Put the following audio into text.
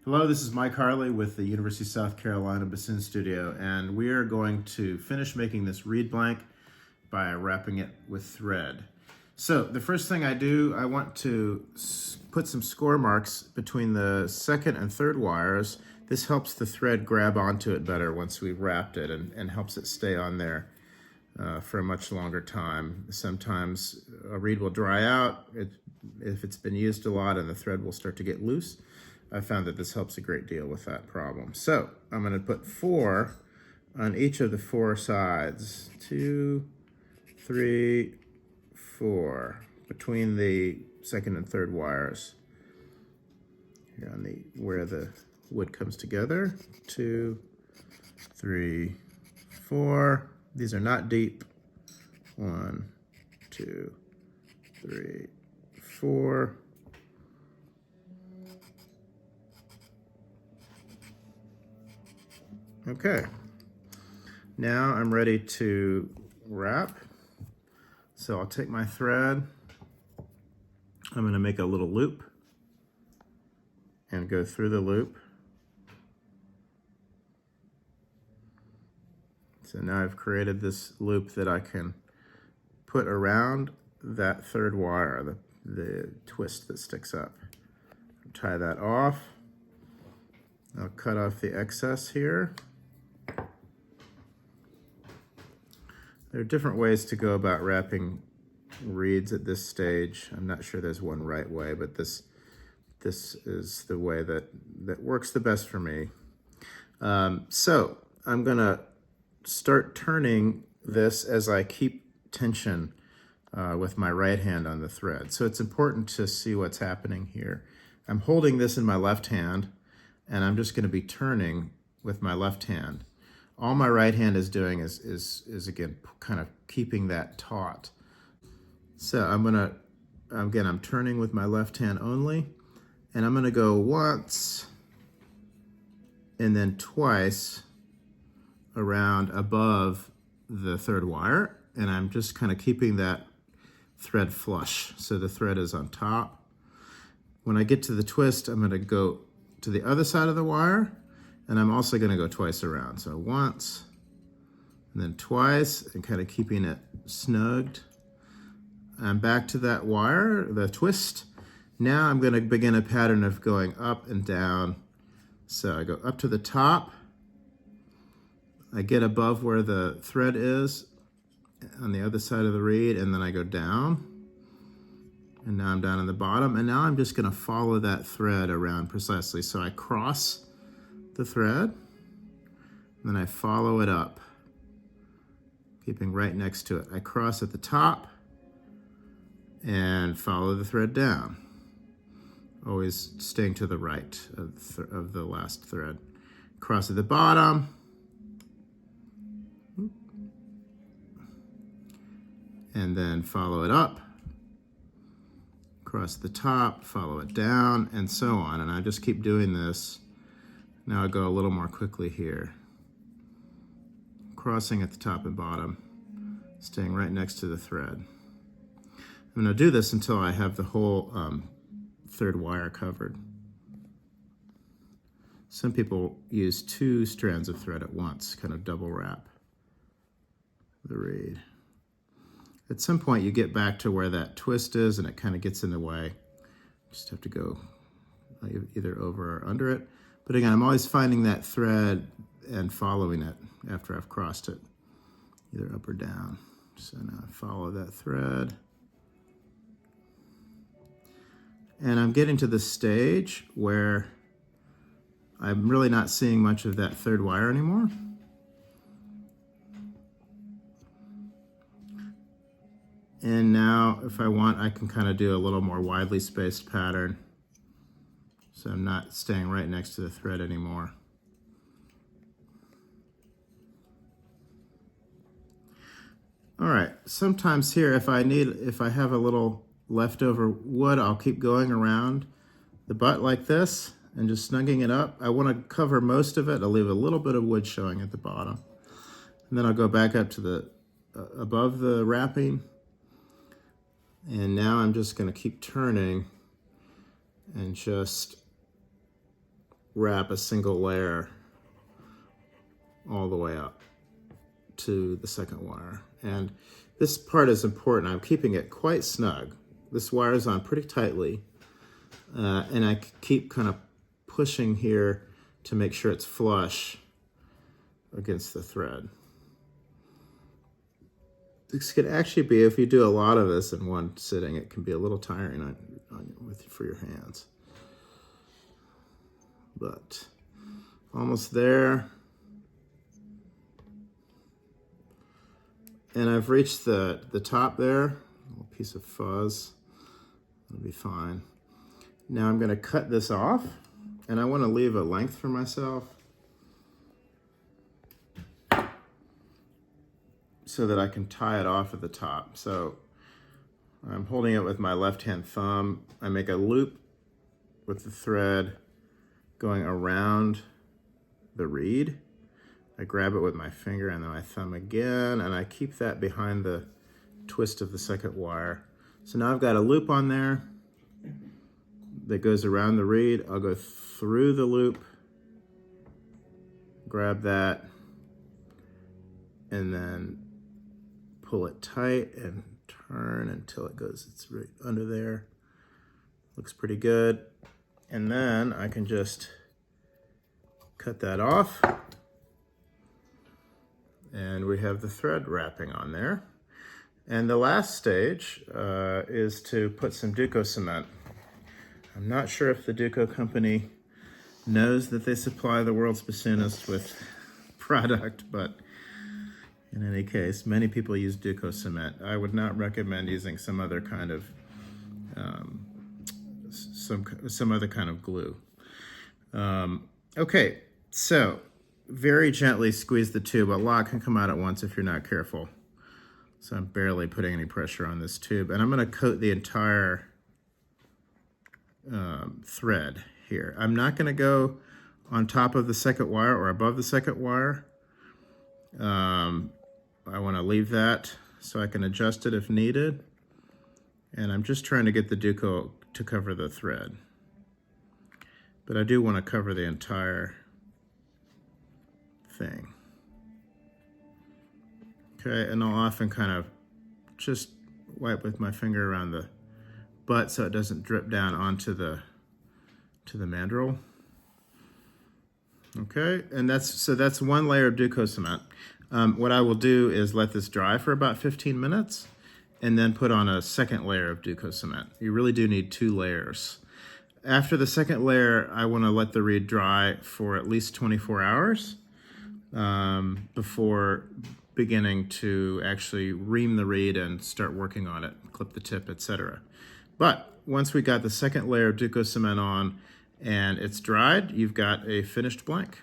Hello, this is Mike Harley with the University of South Carolina Bassoon Studio, and we are going to finish making this reed blank by wrapping it with thread. So the first thing I do, I want to put some score marks between the second and third wires. This helps the thread grab onto it better once we've wrapped it and helps it stay on there for a much longer time. Sometimes a reed will dry out if it's been used a lot, and the thread will start to get loose. I found that this helps a great deal with that problem. So I'm going to put 4 on each of the 4 sides. 2, 3, 4 between the second and third wires. Here on where the wood comes together. 2, 3, 4. These are not deep. 1, 2, 3, 4. Okay, now I'm ready to wrap. So I'll take my thread, I'm going to make a little loop and go through the loop. So now I've created this loop that I can put around that third wire, the twist that sticks up. Tie that off. I'll cut off the excess here. There are different ways to go about wrapping reeds at this stage. I'm not sure there's one right way, but this is the way that works the best for me. So I'm gonna start turning this as I keep tension with my right hand on the thread. So it's important to see what's happening here. I'm holding this in my left hand, and I'm just gonna be turning with my left hand. All my right hand is doing is again kind of keeping that taut. So I'm turning with my left hand only, and I'm gonna go once and then twice around above the third wire, and I'm just kind of keeping that thread flush so the thread is on top. When I get to the twist, I'm gonna go to the other side of the wire, and I'm also going to go twice around. So once, and then twice, and kind of keeping it snugged. I'm back to that wire, the twist. Now I'm going to begin a pattern of going up and down. So I go up to the top. I get above where the thread is on the other side of the reed, and then I go down. And now I'm down on the bottom, and now I'm just going to follow that thread around precisely. So I cross the thread, then I follow it up, keeping right next to it. I cross at the top and follow the thread down, always staying to the right of the last thread. Cross at the bottom, and then follow it up, cross the top, follow it down, and so on. And I just keep doing this. Now I go a little more quickly here. Crossing at the top and bottom, staying right next to the thread. I'm gonna do this until I have the whole third wire covered. Some people use 2 strands of thread at once, kind of double wrap the reed. At some point you get back to where that twist is and it kind of gets in the way. Just have to go either over or under it. But again, I'm always finding that thread and following it after I've crossed it, either up or down. So now I follow that thread. And I'm getting to the stage where I'm really not seeing much of that third wire anymore. And now, if I want, I can kind of do a little more widely spaced pattern. So I'm not staying right next to the thread anymore. All right, sometimes here, if I have a little leftover wood, I'll keep going around the butt like this and just snugging it up. I want to cover most of it. I'll leave a little bit of wood showing at the bottom. And then I'll go back up to the above the wrapping. And now I'm just going to keep turning and just wrap a single layer all the way up to the second wire. And this part is important. I'm keeping it quite snug. This wire is on pretty tightly, and I keep kind of pushing here to make sure it's flush against the thread. This could actually be, if you do a lot of this in one sitting, it can be a little tiring for your hands. But almost there. And I've reached the top there, a little piece of fuzz. It'll be fine. Now I'm going to cut this off, and I want to leave a length for myself so that I can tie it off at the top. So I'm holding it with my left-hand thumb. I make a loop with the thread going around the reed. I grab it with my finger and then my thumb again, and I keep that behind the twist of the second wire. So now I've got a loop on there that goes around the reed. I'll go through the loop, grab that, and then pull it tight and turn until it goes, it's right under there. Looks pretty good. And then I can just cut that off. And we have the thread wrapping on there. And the last stage is to put some Duco cement. I'm not sure if the Duco company knows that they supply the world's bassoonists with product, but in any case, many people use Duco cement. I would not recommend using some other kind of some other kind of glue. Okay, so very gently squeeze the tube. A lot can come out at once if you're not careful. So I'm barely putting any pressure on this tube, and I'm going to coat the entire thread here. I'm not going to go on top of the second wire or above the second wire. I want to leave that so I can adjust it if needed. And I'm just trying to get the Duco to cover the thread. But I do want to cover the entire thing. Okay, and I'll often kind of just wipe with my finger around the butt so it doesn't drip down onto the mandrel. Okay, and that's one layer of Duco cement. What I will do is let this dry for about 15 minutes and then put on a second layer of Duco cement. You really do need 2 layers. After the second layer, I want to let the reed dry for at least 24 hours before beginning to actually ream the reed and start working on it, clip the tip, etc. But once we got the second layer of Duco cement on and it's dried, you've got a finished blank.